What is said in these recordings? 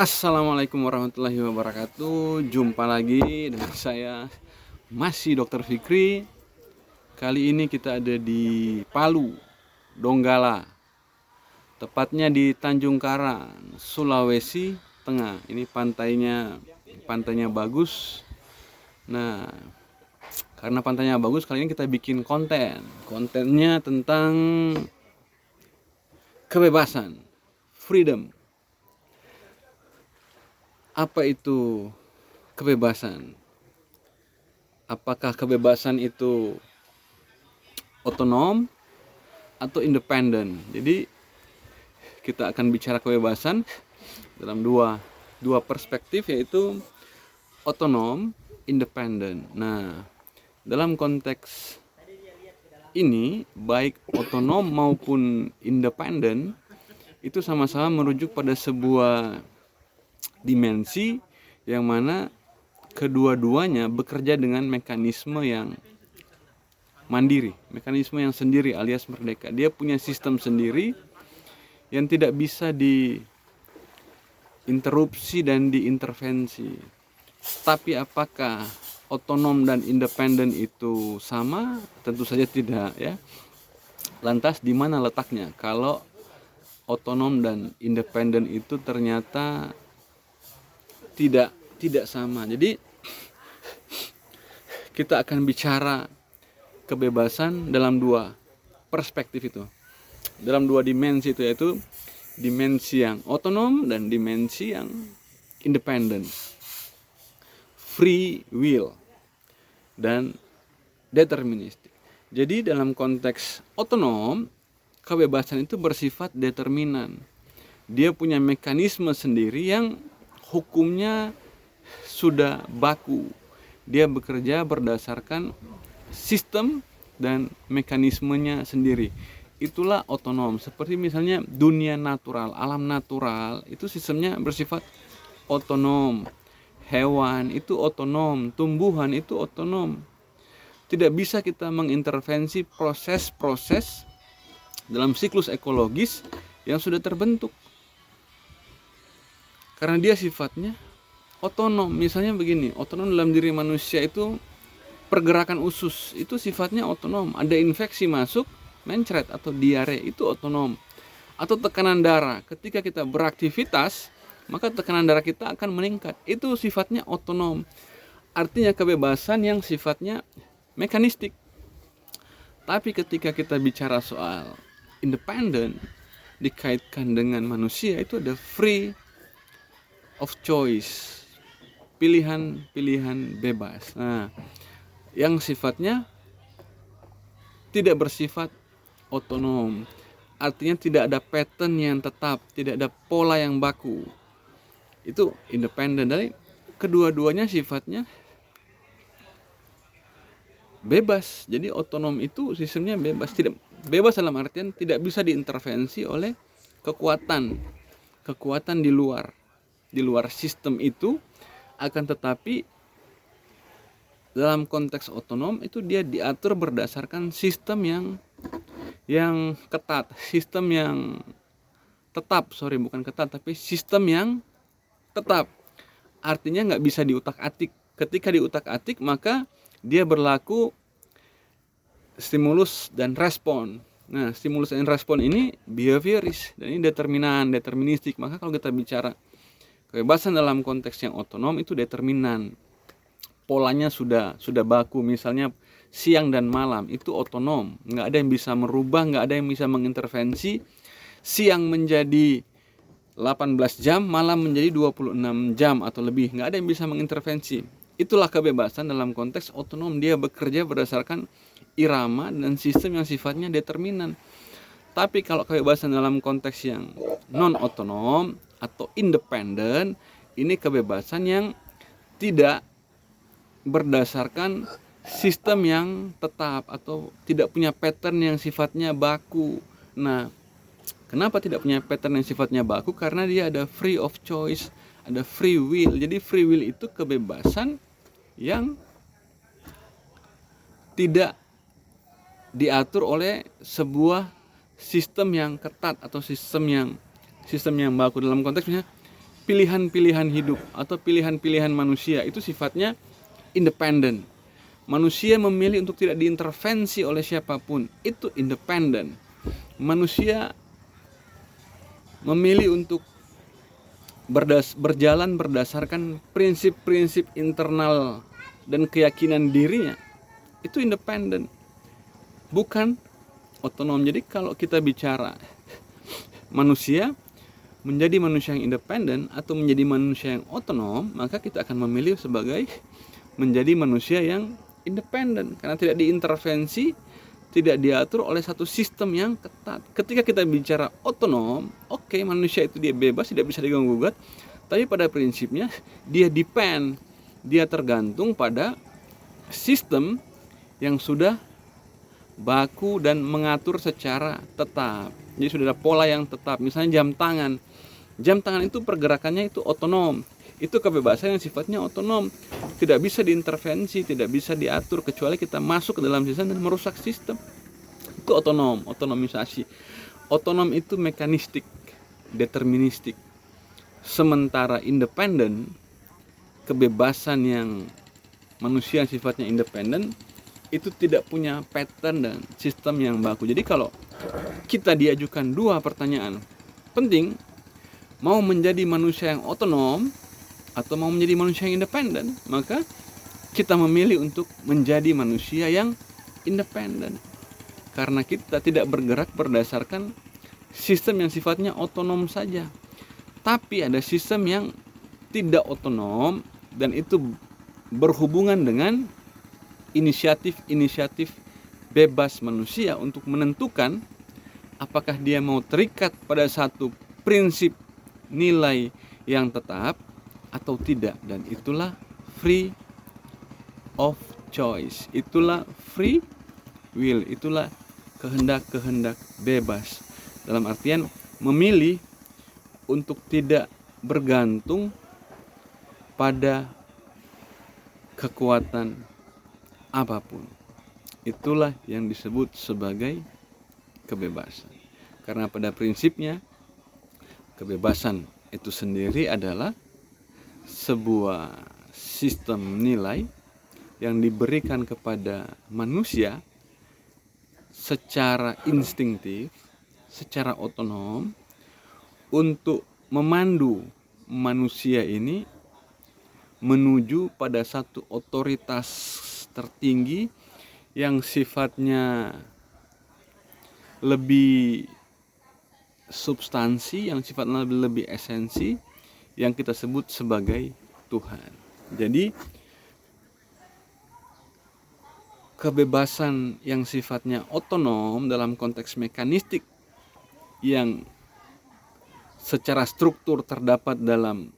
Assalamualaikum warahmatullahi wabarakatuh. Jumpa lagi dengan saya, masih Dr. Fikri. Kali ini kita ada di Palu, Donggala, tepatnya di Tanjung Karang, Sulawesi Tengah. Ini pantainya bagus. Nah, karena pantainya bagus, kali ini kita bikin kontennya tentang kebebasan, freedom. Apa itu kebebasan? Apakah kebebasan itu otonom atau independen? Jadi kita akan bicara kebebasan dalam dua perspektif, yaitu otonom, independen. Nah, dalam konteks ini, baik otonom maupun independen itu sama-sama merujuk pada sebuah dimensi yang mana kedua-duanya bekerja dengan mekanisme yang mandiri, mekanisme yang sendiri alias merdeka. Dia punya sistem sendiri yang tidak bisa diinterupsi dan diintervensi. Tapi apakah otonom dan independen itu sama? Tentu saja tidak, ya. Lantas di mana letaknya kalau otonom dan independen itu ternyata tidak sama? Jadi kita akan bicara kebebasan dalam dua perspektif itu, dalam dua dimensi itu, yaitu dimensi yang otonom dan dimensi yang independen, free will dan deterministik. Jadi dalam konteks otonom, kebebasan itu bersifat determinan. Dia punya mekanisme sendiri yang hukumnya sudah baku. Dia bekerja berdasarkan sistem dan mekanismenya sendiri. Itulah otonom. Seperti misalnya dunia natural, alam natural, itu sistemnya bersifat otonom. Hewan itu otonom, tumbuhan itu otonom. Tidak bisa kita mengintervensi proses-proses dalam siklus ekologis yang sudah terbentuk, karena dia sifatnya otonom. Misalnya begini, otonom dalam diri manusia itu pergerakan usus, itu sifatnya otonom. Ada infeksi masuk, mencret atau diare, itu otonom. Atau tekanan darah, ketika kita beraktivitas, maka tekanan darah kita akan meningkat, itu sifatnya otonom. Artinya kebebasan yang sifatnya mekanistik. Tapi ketika kita bicara soal independen, dikaitkan dengan manusia, itu ada free of choice, pilihan bebas. Nah, yang sifatnya tidak bersifat otonom, artinya tidak ada pattern yang tetap, tidak ada pola yang baku. Itu independen. Dari kedua-duanya sifatnya bebas. Jadi otonom itu sistemnya bebas. Tidak bebas dalam artian tidak bisa diintervensi oleh kekuatan di luar sistem itu. Akan tetapi dalam konteks otonom itu dia diatur berdasarkan sistem yang ketat, sistem yang tetap. Bukan ketat, tapi sistem yang tetap. Artinya nggak bisa diutak-atik. Ketika diutak-atik, maka dia berlaku stimulus dan respon. Nah, stimulus dan respon ini behavioris dan ini deterministik. Maka kalau kita bicara kebebasan dalam konteks yang otonom, itu determinan. Polanya sudah baku. Misalnya siang dan malam itu otonom, nggak ada yang bisa merubah, nggak ada yang bisa mengintervensi. Siang menjadi 18 jam, malam menjadi 26 jam atau lebih, nggak ada yang bisa mengintervensi. Itulah kebebasan dalam konteks otonom. Dia bekerja berdasarkan irama dan sistem yang sifatnya determinan. Tapi kalau kebebasan dalam konteks yang non otonom atau independen, ini kebebasan yang tidak berdasarkan sistem yang tetap atau tidak punya pattern yang sifatnya baku. Nah, kenapa tidak punya pattern yang sifatnya baku? Karena dia ada free of choice, ada free will. Jadi free will itu kebebasan yang tidak diatur oleh sebuah sistem yang ketat atau sistem yang baku. Dalam konteks misalnya pilihan-pilihan hidup atau pilihan-pilihan manusia itu sifatnya independen. Manusia memilih untuk tidak diintervensi oleh siapapun, itu independen. Manusia memilih untuk berjalan berdasarkan prinsip-prinsip internal dan keyakinan dirinya, itu independen, bukan otonom. Jadi kalau kita bicara manusia menjadi manusia yang independen atau menjadi manusia yang otonom, maka kita akan memilih sebagai menjadi manusia yang independen karena tidak diintervensi, tidak diatur oleh satu sistem yang ketat. Ketika kita bicara otonom, oke, manusia itu dia bebas, tidak bisa diganggu-gugat, tapi pada prinsipnya dia depend, dia tergantung pada sistem yang sudah baku dan mengatur secara tetap. Jadi sudah ada pola yang tetap. Misalnya jam tangan. Jam tangan itu pergerakannya itu otonom. Itu kebebasan yang sifatnya otonom. Tidak bisa diintervensi, tidak bisa diatur kecuali kita masuk ke dalam sistem dan merusak sistem. Itu otonom, otonomisasi. Otonom itu mekanistik, deterministik. Sementara independen, kebebasan yang manusia yang sifatnya independen itu tidak punya pattern dan sistem yang baku. Jadi kalau kita diajukan dua pertanyaan penting, mau menjadi manusia yang otonom atau mau menjadi manusia yang independen, maka kita memilih untuk menjadi manusia yang independen karena kita tidak bergerak berdasarkan sistem yang sifatnya otonom saja. Tapi ada sistem yang tidak otonom dan itu berhubungan dengan inisiatif-inisiatif bebas manusia untuk menentukan apakah dia mau terikat pada satu prinsip nilai yang tetap atau tidak, dan itulah free of choice, itulah free will, itulah kehendak-kehendak bebas, dalam artian memilih untuk tidak bergantung pada kekuatan apapun. Itulah yang disebut sebagai kebebasan. Karena pada prinsipnya kebebasan itu sendiri adalah sebuah sistem nilai yang diberikan kepada manusia secara instingtif, secara otonom untuk memandu manusia ini menuju pada satu otoritas tertinggi yang sifatnya lebih substansi, yang sifatnya lebih esensi, yang kita sebut sebagai Tuhan. Jadi kebebasan yang sifatnya otonom dalam konteks mekanistik yang secara struktur terdapat dalam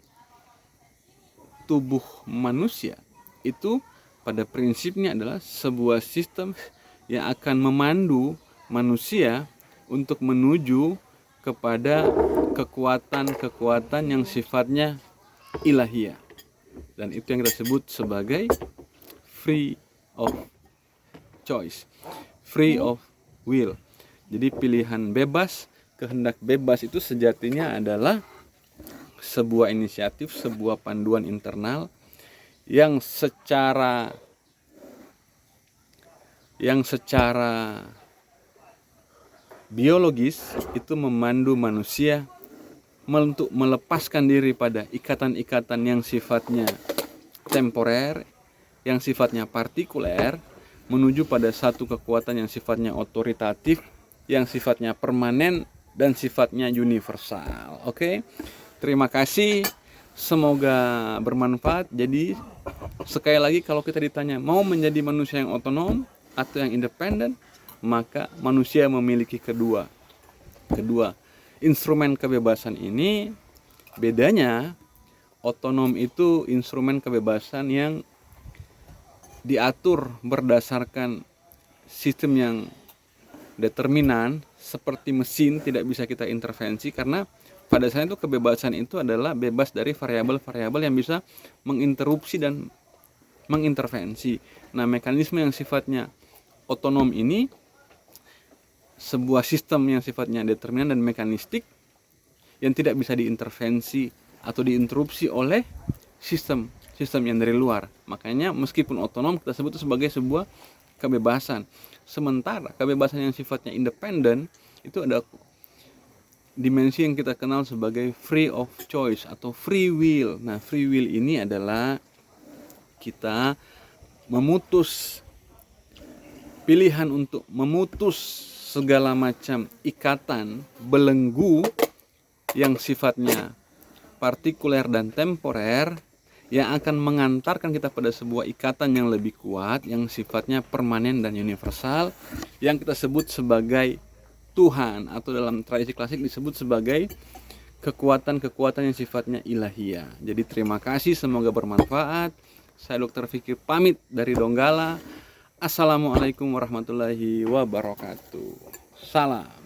tubuh manusia itu pada prinsipnya adalah sebuah sistem yang akan memandu manusia untuk menuju kepada kekuatan-kekuatan yang sifatnya ilahiyah. Dan itu yang kita sebut sebagai free of choice, free of will. Jadi pilihan bebas, kehendak bebas itu sejatinya adalah sebuah inisiatif, sebuah panduan internal yang secara biologis itu memandu manusia untuk melepaskan diri pada ikatan-ikatan yang sifatnya temporer, yang sifatnya partikuler, menuju pada satu kekuatan yang sifatnya otoritatif, yang sifatnya permanen dan sifatnya universal. Oke. Terima kasih. Semoga bermanfaat. Jadi sekali lagi kalau kita ditanya mau menjadi manusia yang otonom atau yang independen, maka manusia memiliki kedua instrumen kebebasan ini. Bedanya, otonom itu instrumen kebebasan yang diatur berdasarkan sistem yang determinan, seperti mesin, tidak bisa kita intervensi, karena pada saat itu kebebasan itu adalah bebas dari variabel-variabel yang bisa menginterupsi dan mengintervensi. Nah, mekanisme yang sifatnya otonom ini sebuah sistem yang sifatnya determinan dan mekanistik yang tidak bisa diintervensi atau diinterupsi oleh sistem yang dari luar. Makanya meskipun otonom kita sebut itu sebagai sebuah kebebasan. Sementara kebebasan yang sifatnya independen itu ada dimensi yang kita kenal sebagai free of choice atau free will. Nah, free will ini adalah kita memutus pilihan untuk memutus segala macam ikatan belenggu yang sifatnya partikuler dan temporer yang akan mengantarkan kita pada sebuah ikatan yang lebih kuat yang sifatnya permanen dan universal yang kita sebut sebagai Tuhan, atau dalam tradisi klasik disebut sebagai kekuatan-kekuatan yang sifatnya ilahiyah. Jadi terima kasih, semoga bermanfaat. Saya Dr. Fikri pamit dari Donggala. Assalamualaikum warahmatullahi wabarakatuh. Salam.